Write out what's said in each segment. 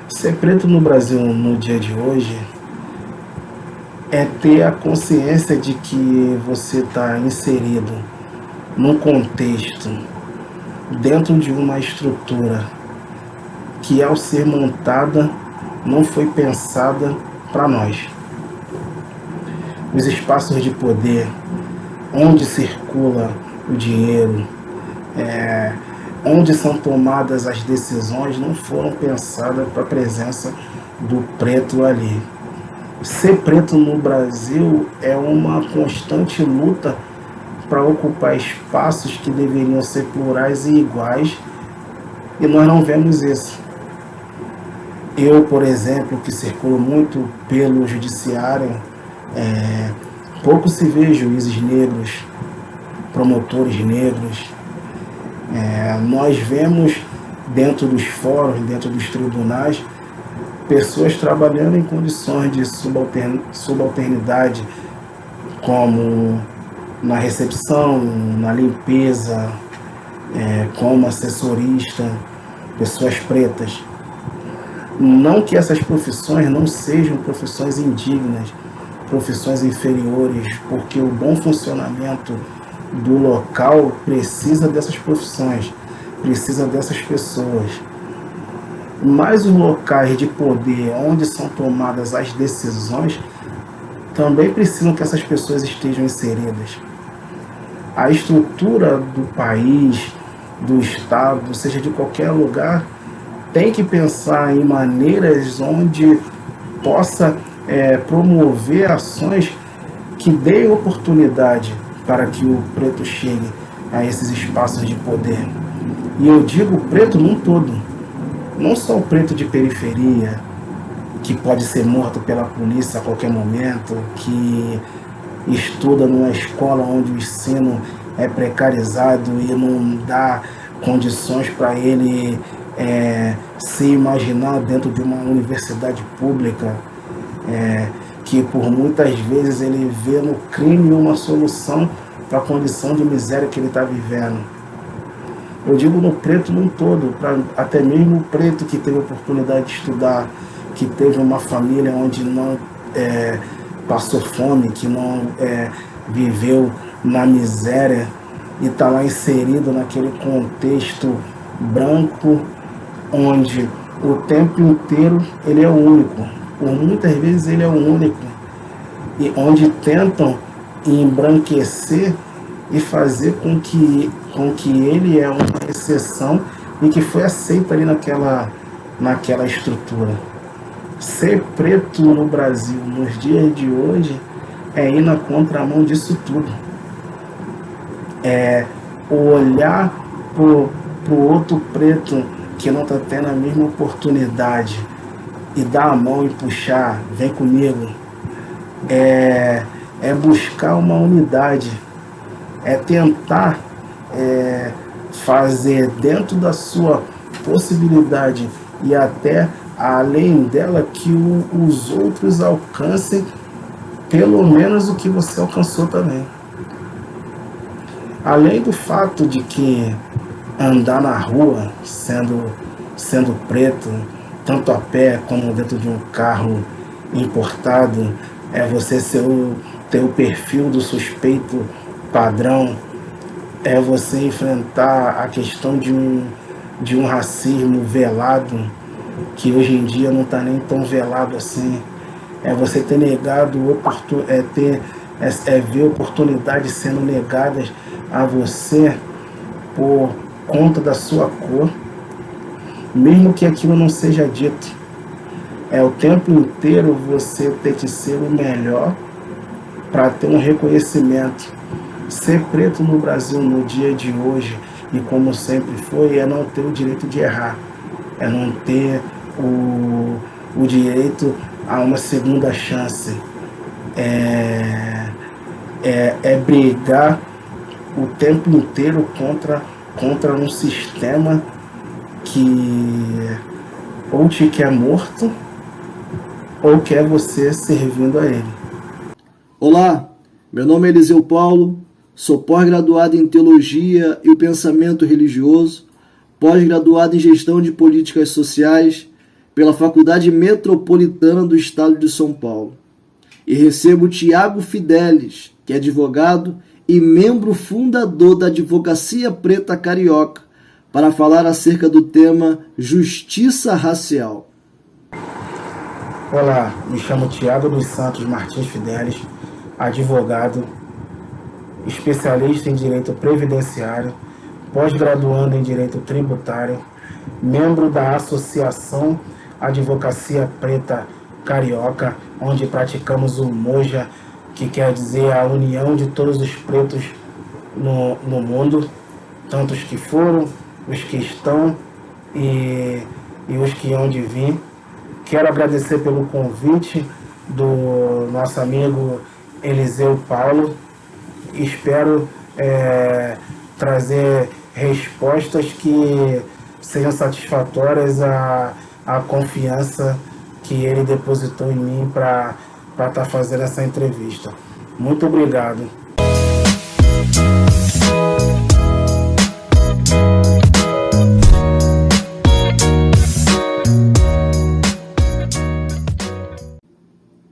Ser preto no Brasil no dia de hoje é ter a consciência de que você está inserido num contexto, dentro de uma estrutura que, ao ser montada, não foi pensada para nós. Os espaços de poder, onde circula o dinheiro, onde são tomadas as decisões, não foram pensadas para a presença do preto ali. Ser preto no Brasil é uma constante luta para ocupar espaços que deveriam ser plurais e iguais, e nós não vemos isso. Eu, por exemplo, que circulo muito pelo judiciário, pouco se vê juízes negros, promotores negros. Nós vemos dentro dos fóruns, dentro dos tribunais, pessoas trabalhando em condições de subalternidade, como na recepção, na limpeza, como assessorista, pessoas pretas. Não que essas profissões não sejam profissões indignas, profissões inferiores, porque o bom funcionamento do local precisa dessas profissões, precisa dessas pessoas. Mas os locais de poder, onde são tomadas as decisões, também precisam que essas pessoas estejam inseridas. A estrutura do país, do Estado, seja de qualquer lugar, tem que pensar em maneiras onde possa promover ações que deem oportunidade para que o preto chegue a esses espaços de poder. E eu digo preto num todo, não só o preto de periferia, que pode ser morto pela polícia a qualquer momento, que estuda numa escola onde o ensino é precarizado e não dá condições para ele se imaginar dentro de uma universidade pública, que por muitas vezes ele vê no crime uma solução para a condição de miséria que ele está vivendo. Eu digo no preto num todo, até mesmo o preto que teve a oportunidade de estudar, que teve uma família onde não passou fome, que não viveu na miséria e está lá inserido naquele contexto branco, onde o tempo inteiro ele é o único. Por muitas vezes ele é o único, e onde tentam embranquecer e fazer com que ele é uma exceção e que foi aceito ali naquela estrutura. Ser preto no Brasil nos dias de hoje é ir na contramão disso tudo. É olhar pro outro preto que não está tendo a mesma oportunidade e dar a mão e puxar, vem comigo. É buscar uma unidade, é tentar fazer dentro da sua possibilidade e até além dela que os outros alcancem pelo menos o que você alcançou também. Além do fato de que andar na rua sendo preto, tanto a pé como dentro de um carro importado, é você ter o perfil do suspeito padrão, é você enfrentar a questão de um racismo velado, que hoje em dia não está nem tão velado assim. É você ter negado, ver oportunidades sendo negadas a você por conta da sua cor, mesmo que aquilo não seja dito. É o tempo inteiro você ter que ser o melhor para ter um reconhecimento. Ser preto no Brasil no dia de hoje, e como sempre foi, é não ter o direito de errar, é não ter o direito a uma segunda chance, é brigar o tempo inteiro contra um sistema que ou te quer morto ou quer você servindo a ele. Olá, meu nome é Eliseu Paulo, sou pós-graduado em Teologia e o Pensamento Religioso, pós-graduado em Gestão de Políticas Sociais, pela Faculdade Metropolitana do Estado de São Paulo. E recebo Tiago Fidelis, que é advogado e membro fundador da Advocacia Preta Carioca, para falar acerca do tema Justiça Racial. Olá, me chamo Tiago dos Santos Martins Fidelis, advogado, especialista em Direito Previdenciário, pós-graduando em Direito Tributário, membro da Associação Advocacia Preta Carioca, onde praticamos o MOJA, que quer dizer a união de todos os pretos no mundo, tanto os que foram, os que estão e os que hão de vir. Quero agradecer pelo convite do nosso amigo Eliseu Paulo. Espero trazer respostas que sejam satisfatórias à confiança que ele depositou em mim para estar fazendo essa entrevista. Muito obrigado.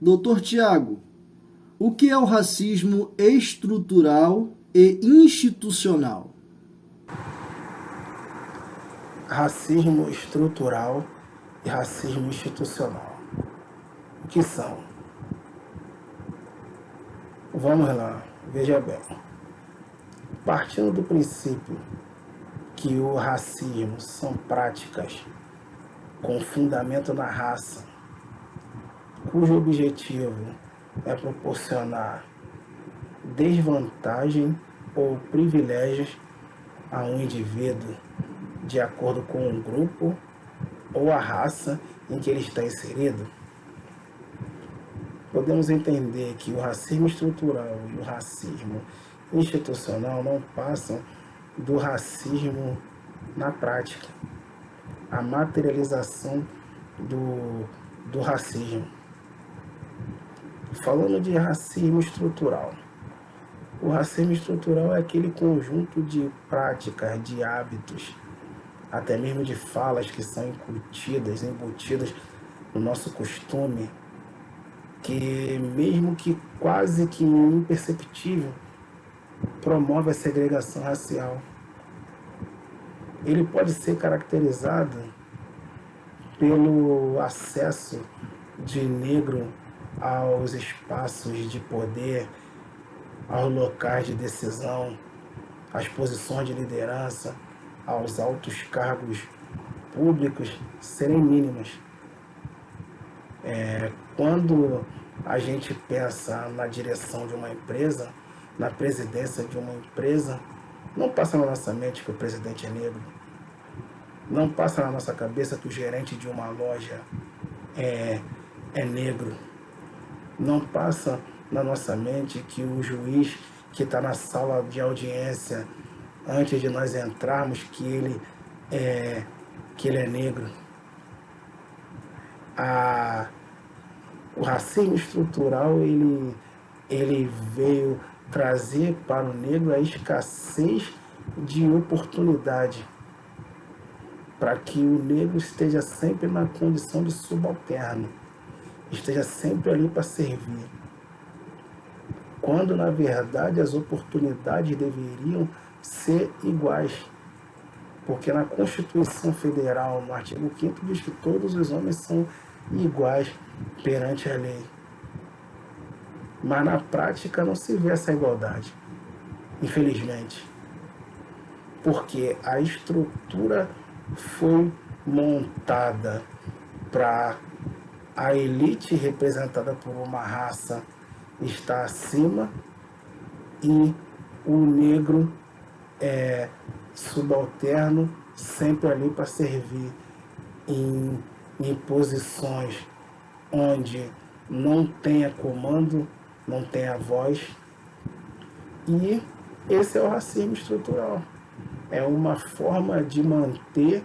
Doutor Tiago, o que é o racismo estrutural e institucional? Racismo estrutural e racismo institucional. O que são? Vamos lá, veja bem. Partindo do princípio que o racismo são práticas com fundamento na raça, cujo objetivo é proporcionar desvantagem ou privilégios a um indivíduo de acordo com o grupo ou a raça em que ele está inserido, podemos entender que o racismo estrutural e o racismo institucional não passam do racismo na prática, a materialização do racismo. Falando de racismo estrutural, o racismo estrutural é aquele conjunto de práticas, de hábitos, até mesmo de falas que são embutidas no nosso costume, que mesmo que quase que imperceptível, promove a segregação racial. Ele pode ser caracterizado pelo acesso de negro aos espaços de poder, aos locais de decisão, às posições de liderança, aos altos cargos públicos serem mínimas. Quando a gente pensa na direção de uma empresa, na presidência de uma empresa, não passa na nossa mente que o presidente é negro, não passa na nossa cabeça que o gerente de uma loja é negro, não passa na nossa mente que o juiz que está na sala de audiência, antes de nós entrarmos, que ele é negro. O racismo estrutural ele veio trazer para o negro a escassez de oportunidade, para que o negro esteja sempre na condição de subalterno, esteja sempre ali para servir, quando na verdade as oportunidades deveriam ser iguais, porque na Constituição Federal, no artigo 5º, diz que todos os homens são iguais perante a lei. Mas na prática não se vê essa igualdade, infelizmente, porque a estrutura foi montada para a elite representada por uma raça estar acima e o negro subalterno, sempre ali para servir em posições onde não tenha comando, não tenha voz. E esse é o racismo estrutural. É uma forma de manter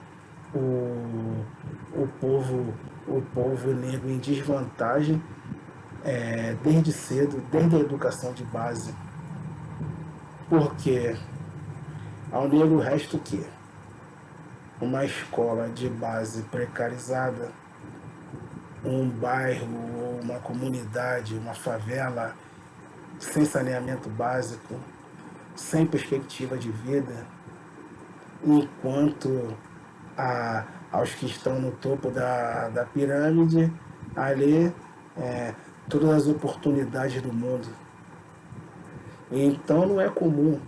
o povo negro em desvantagem desde cedo, desde a educação de base. Porque ao negro resta o quê? Uma escola de base precarizada, um bairro, uma comunidade, uma favela sem saneamento básico, sem perspectiva de vida, enquanto aos que estão no topo da pirâmide, ali, todas as oportunidades do mundo. Então não é comum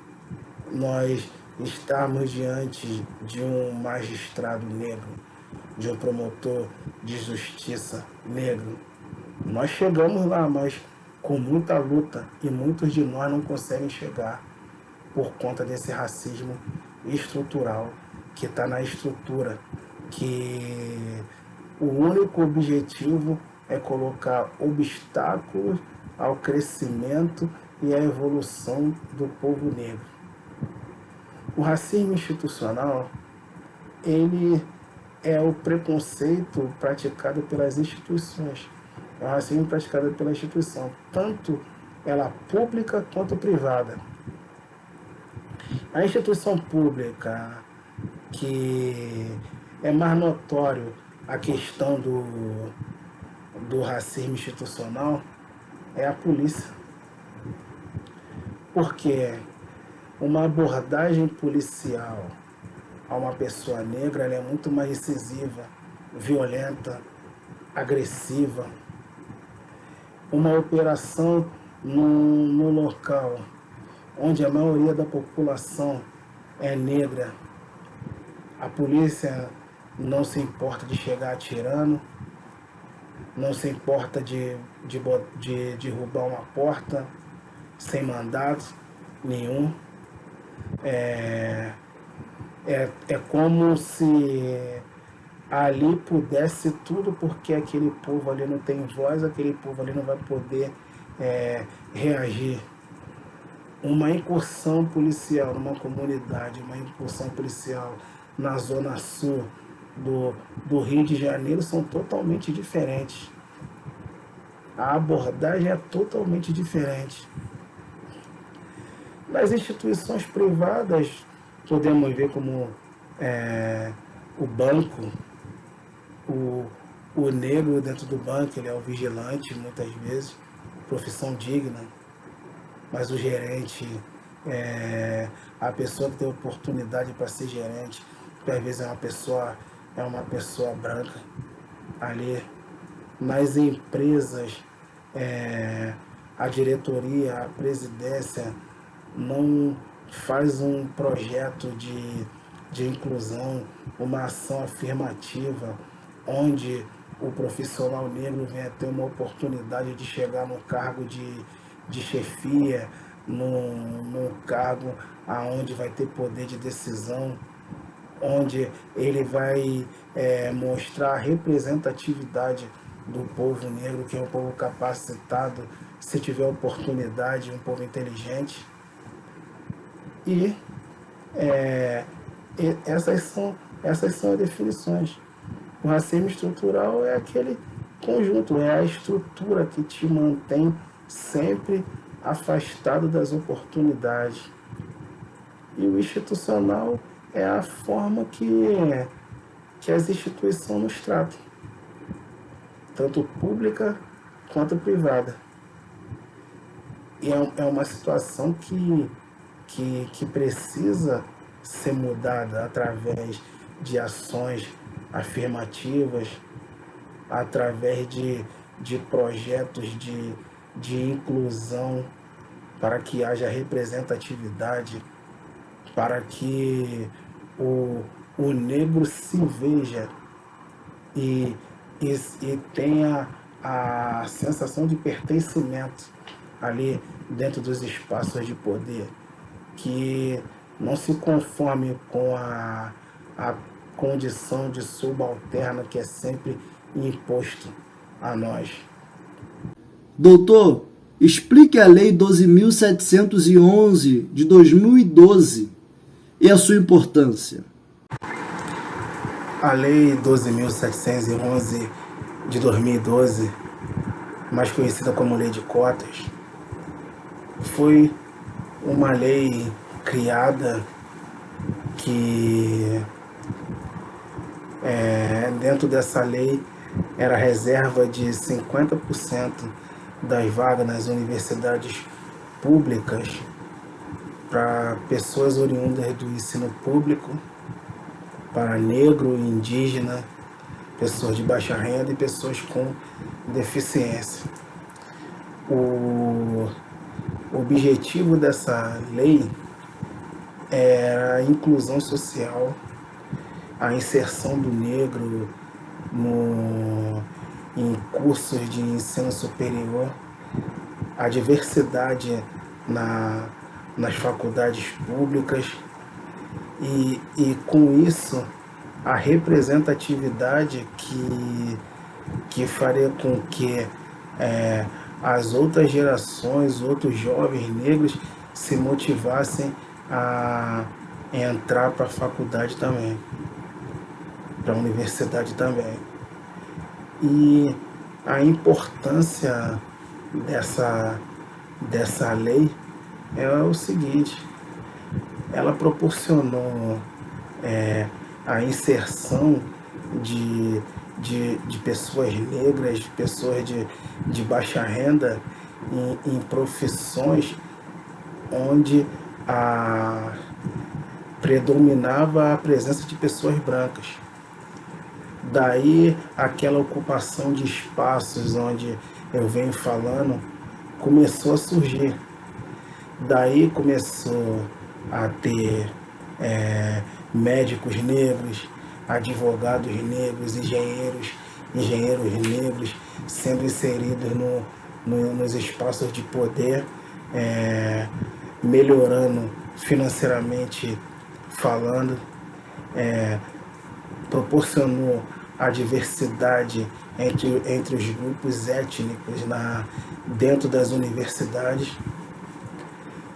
nós estarmos diante de um magistrado negro, de um promotor de justiça negro. Nós chegamos lá, mas com muita luta, e muitos de nós não conseguem chegar por conta desse racismo estrutural que está na estrutura, que o único objetivo é colocar obstáculos ao crescimento e à evolução do povo negro. O racismo institucional, ele é o preconceito praticado pelas instituições. É o racismo praticado pela instituição, tanto ela pública quanto privada. A instituição pública, que é mais notório a questão do racismo institucional, é a polícia. Porque uma abordagem policial a uma pessoa negra, ela é muito mais incisiva, violenta, agressiva. Uma operação no local onde a maioria da população é negra, a polícia não se importa de chegar atirando, não se importa de derrubar uma porta sem mandato nenhum. É como se ali pudesse tudo, porque aquele povo ali não tem voz, aquele povo ali não vai poder reagir. Uma incursão policial numa comunidade, uma incursão policial na zona sul do Rio de Janeiro são totalmente diferentes. A abordagem é totalmente diferente. Nas instituições privadas, podemos ver como o banco, o negro dentro do banco, ele é o vigilante muitas vezes, profissão digna, mas o gerente, a pessoa que tem oportunidade para ser gerente, que às vezes é uma pessoa branca. Ali nas empresas, a diretoria, a presidência não faz um projeto de inclusão, uma ação afirmativa, onde o profissional negro venha ter uma oportunidade de chegar no cargo de chefia, num cargo aonde vai ter poder de decisão, onde ele vai mostrar a representatividade do povo negro, que é um povo capacitado, se tiver oportunidade, um povo inteligente. E essas são as definições. O racismo estrutural é aquele conjunto, é a estrutura que te mantém sempre afastado das oportunidades. E o institucional é a forma que as instituições nos tratam, tanto pública quanto privada. E é uma situação que precisa ser mudada através de ações afirmativas, através de projetos de inclusão, para que haja representatividade, para que o negro se veja e tenha a sensação de pertencimento ali dentro dos espaços de poder, que não se conforme com a condição de subalterna que é sempre imposto a nós. Doutor, explique a Lei 12.711 de 2012 e a sua importância. A Lei 12.711 de 2012, mais conhecida como Lei de Cotas, foi uma lei criada que, dentro dessa lei, era reserva de 50% das vagas nas universidades públicas para pessoas oriundas do ensino público, para negro, indígena, pessoas de baixa renda e pessoas com deficiência. O objetivo dessa lei era a inclusão social, a inserção do negro em cursos de ensino superior, a diversidade nas faculdades públicas e com isso a representatividade que faria com que as outras gerações, outros jovens negros se motivassem a entrar para a faculdade também, para a universidade também. E a importância dessa lei é o seguinte: ela proporcionou a inserção de pessoas negras, pessoas de baixa renda em profissões onde predominava a presença de pessoas brancas. Daí aquela ocupação de espaços onde eu venho falando começou a surgir. Daí começou a ter médicos negros, advogados negros, engenheiros negros sendo inseridos nos espaços de poder, melhorando financeiramente falando, proporcionou a diversidade entre os grupos étnicos dentro das universidades.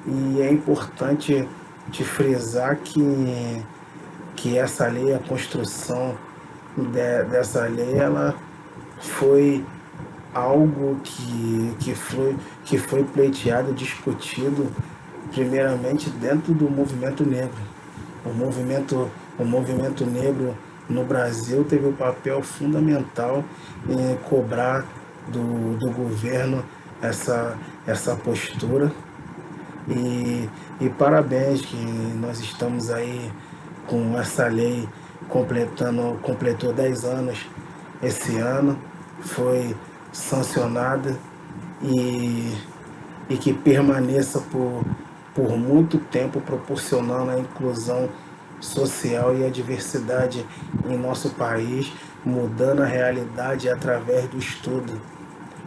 E é importante te frisar que essa lei, a construção dessa lei, ela foi algo que foi pleiteado, discutido primeiramente dentro do movimento negro. O movimento negro no Brasil teve um papel fundamental em cobrar do governo essa postura. E parabéns que nós estamos aí com essa lei completou 10 anos esse ano, foi sancionada e que permaneça por muito tempo, proporcionando a inclusão social e a diversidade em nosso país, mudando a realidade através do estudo,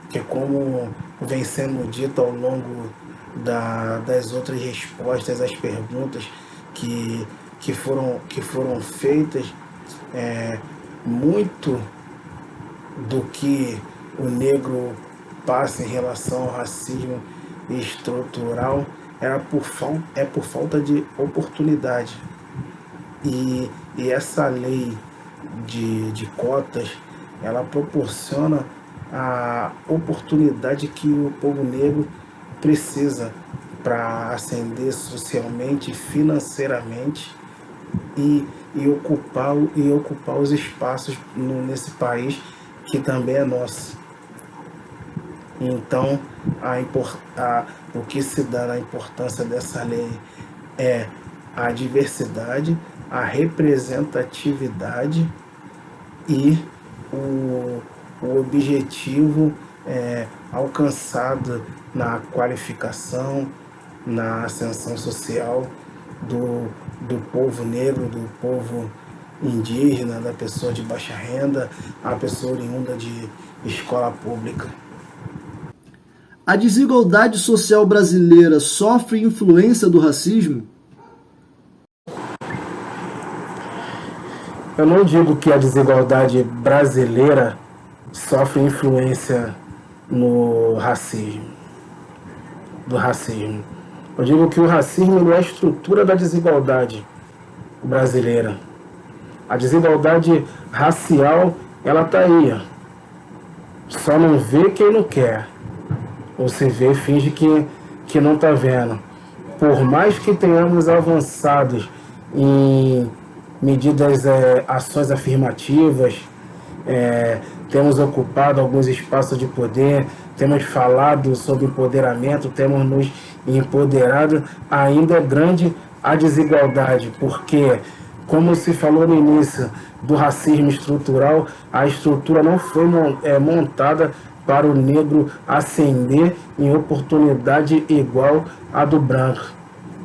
que como vem sendo dito ao longo das outras respostas às perguntas que foram feitas, muito do que o negro passa em relação ao racismo estrutural é por falta de oportunidade. E essa lei de cotas, ela proporciona a oportunidade que o povo negro precisa para ascender socialmente, financeiramente e ocupar os espaços nesse país que também é nosso. Então, o que se dá na importância dessa lei é a diversidade, a representatividade e o objetivo alcançado na qualificação, na ascensão social do povo negro, do povo indígena, da pessoa de baixa renda, a pessoa oriunda de escola pública. A desigualdade social brasileira sofre influência do racismo? Eu não digo que a desigualdade brasileira sofre influência do racismo. Eu digo que o racismo não é a estrutura da desigualdade brasileira. A desigualdade racial, ela está aí, ó. Só não vê quem não quer. Ou se vê, finge que não está vendo. Por mais que tenhamos avançado em medidas, ações afirmativas, temos ocupado alguns espaços de poder, temos falado sobre empoderamento, temos nos empoderado, ainda é grande a desigualdade, porque, como se falou no início do racismo estrutural, a estrutura não foi montada para o negro ascender em oportunidade igual à do branco.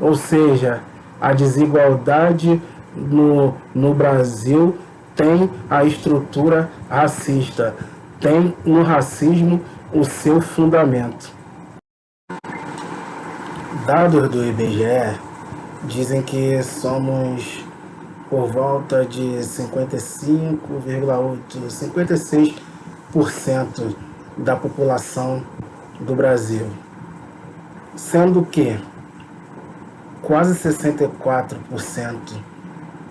Ou seja, a desigualdade no Brasil tem a estrutura racista, tem no racismo o seu fundamento. Dados do IBGE dizem que somos por volta de 55,8%, 56% da população do Brasil, sendo que quase 64%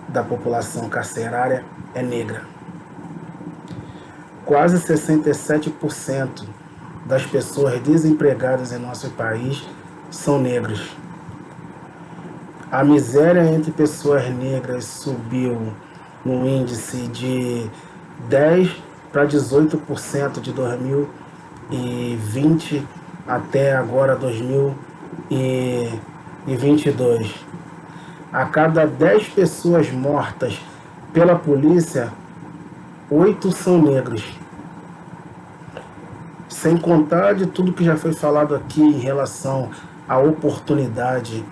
da população carcerária é negra. Quase 67% das pessoas desempregadas em nosso país são negros. A miséria entre pessoas negras subiu no índice de 10 para 18% de 2020 até agora 2022. A cada 10 pessoas mortas pela polícia, 8 são negros. Sem contar de tudo que já foi falado aqui em relação à oportunidade,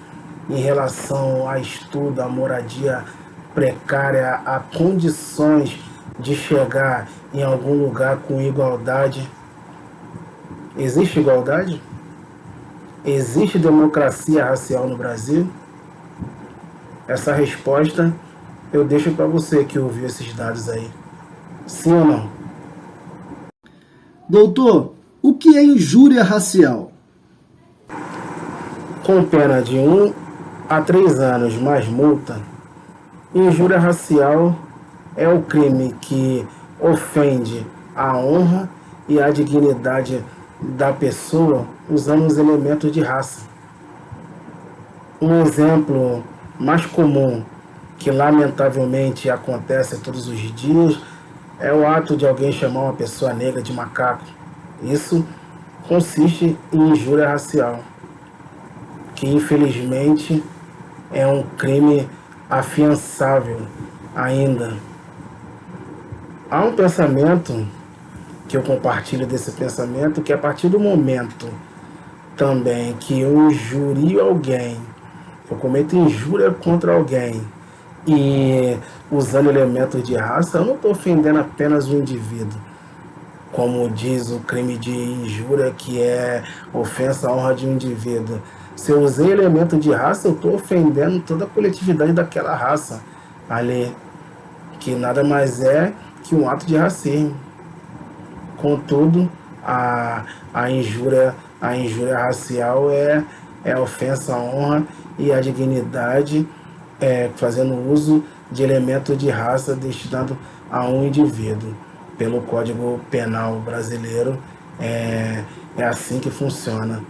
em relação a estudo, a moradia precária, a condições de chegar em algum lugar com igualdade. Existe igualdade? Existe democracia racial no Brasil? Essa resposta eu deixo para você que ouviu esses dados aí. Sim ou não? Doutor, o que é injúria racial? Com pena de 1 a 3 anos mais multa, injúria racial é o crime que ofende a honra e a dignidade da pessoa usando os elementos de raça. Um exemplo mais comum, que lamentavelmente acontece todos os dias, é o ato de alguém chamar uma pessoa negra de macaco. Isso consiste em injúria racial, que infelizmente é um crime afiançável ainda. Há um pensamento que eu compartilho desse pensamento, que a partir do momento também que eu injurio alguém, eu cometo injúria contra alguém e usando elementos de raça, eu não estou ofendendo apenas o indivíduo, como diz o crime de injúria, que é ofensa à honra de um indivíduo. Se eu usei elemento de raça, eu estou ofendendo toda a coletividade daquela raça ali, que nada mais é que um ato de racismo. Contudo, a injúria racial é ofensa à honra e à dignidade, fazendo uso de elemento de raça destinado a um indivíduo. Pelo Código Penal brasileiro, é assim que funciona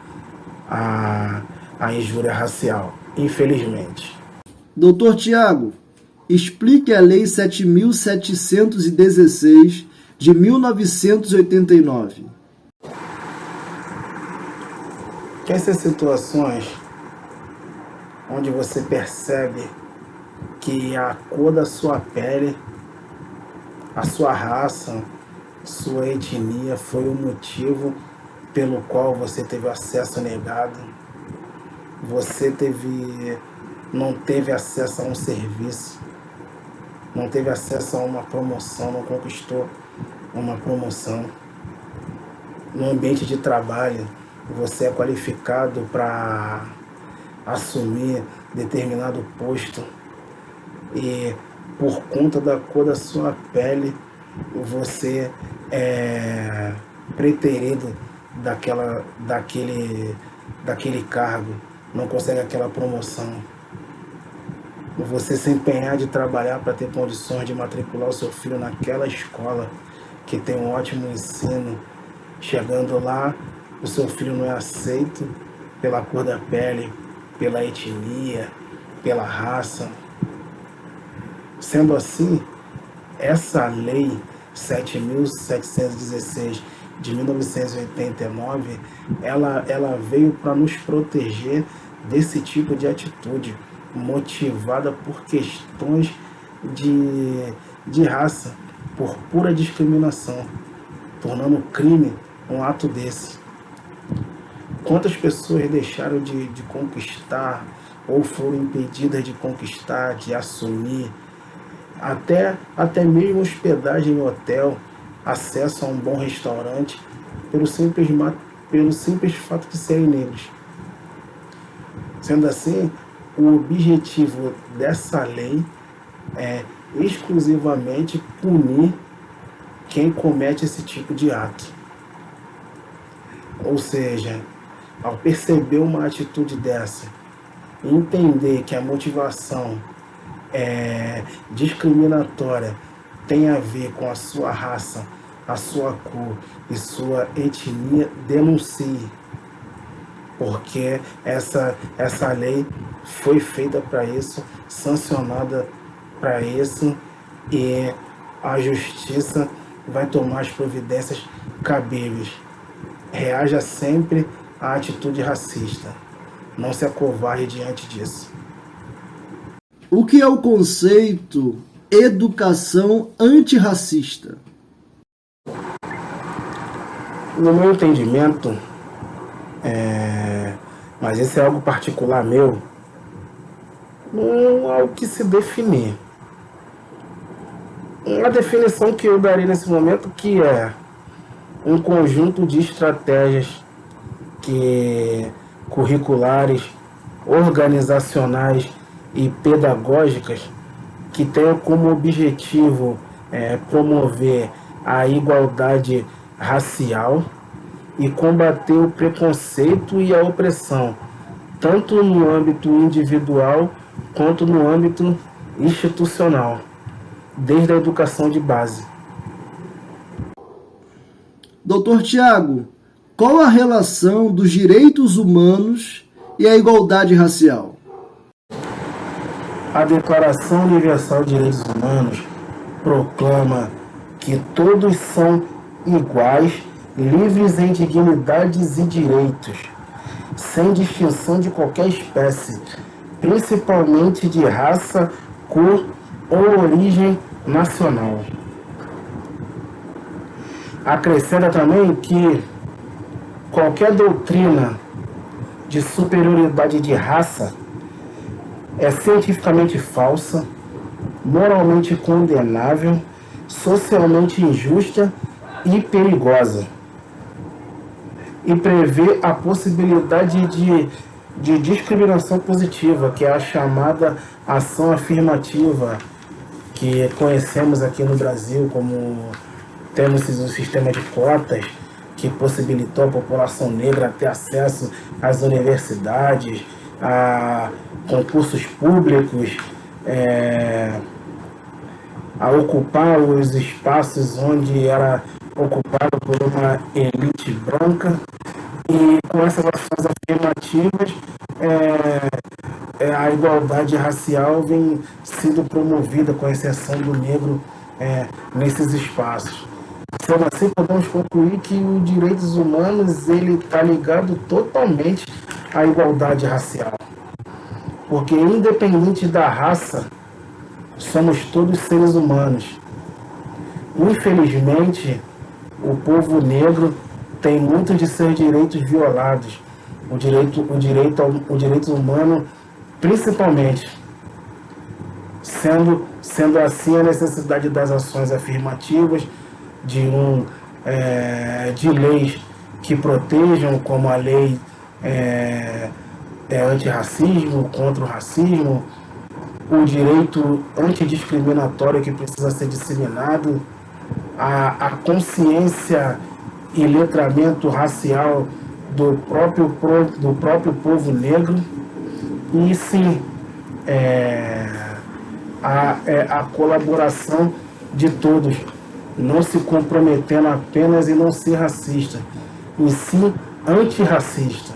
a injúria racial, infelizmente. Doutor Tiago, explique a Lei 7.716 de 1989. Essas situações onde você percebe que a cor da sua pele, a sua raça, sua etnia foi o motivo pelo qual você teve acesso negado, você não teve acesso a um serviço, não teve acesso a uma promoção, não conquistou uma promoção. No ambiente de trabalho, você é qualificado para assumir determinado posto e por conta da cor da sua pele, você é preterido daquele cargo, não consegue aquela promoção. Você se empenhar de trabalhar para ter condições de matricular o seu filho naquela escola que tem um ótimo ensino, chegando lá, o seu filho não é aceito pela cor da pele, pela etnia, pela raça. Sendo assim, essa lei 7.716 de 1989, ela veio para nos proteger desse tipo de atitude, motivada por questões de raça, por pura discriminação, tornando crime um ato desse. Quantas pessoas deixaram de conquistar ou foram impedidas de conquistar, de assumir, até mesmo hospedagem em hotel, acesso a um bom restaurante, pelo simples fato de serem negros. Sendo assim, o objetivo dessa lei é exclusivamente punir quem comete esse tipo de ato. Ou seja, ao perceber uma atitude dessa, entender que a motivação discriminatória tem a ver com a sua raça, a sua cor e sua etnia, denuncie. Porque essa lei foi feita para isso, sancionada para isso, e a justiça vai tomar as providências cabíveis. Reaja sempre à atitude racista. Não se acovarde diante disso. O que é o conceito educação antirracista? No meu entendimento, mas esse é algo particular meu, não há o que se definir. A definição que eu darei nesse momento que é um conjunto de estratégias curriculares, organizacionais e pedagógicas que tenham como objetivo promover a igualdade racial e combater o preconceito e a opressão, tanto no âmbito individual quanto no âmbito institucional, desde a educação de base. Dr. Tiago, qual a relação dos direitos humanos e a igualdade racial? A Declaração Universal de Direitos Humanos proclama que todos são iguais, livres em dignidades e direitos, sem distinção de qualquer espécie, principalmente de raça, cor ou origem nacional. Acrescenta também que qualquer doutrina de superioridade de raça é cientificamente falsa, moralmente condenável, socialmente injusta e perigosa. E prevê a possibilidade de discriminação positiva, que é a chamada ação afirmativa, que conhecemos aqui no Brasil como temos um sistema de cotas que possibilitou a população negra ter acesso às universidades, a concursos públicos, a ocupar os espaços onde era ocupado por uma elite branca. E com essas ações afirmativas, a igualdade racial vem sendo promovida, com exceção do negro, nesses espaços. Sendo assim, podemos concluir que os direitos humanos está ligado totalmente à igualdade racial. Porque independente da raça, somos todos seres humanos. Infelizmente, o povo negro tem muitos de seus direitos violados. O direito humano, principalmente. Sendo assim, a necessidade das ações afirmativas, de leis que protejam, como a lei antirracismo, contra o racismo, o direito antidiscriminatório que precisa ser disseminado, a consciência e letramento racial do próprio povo negro, e sim a colaboração de todos, não se comprometendo apenas em não ser racista, e sim antirracista.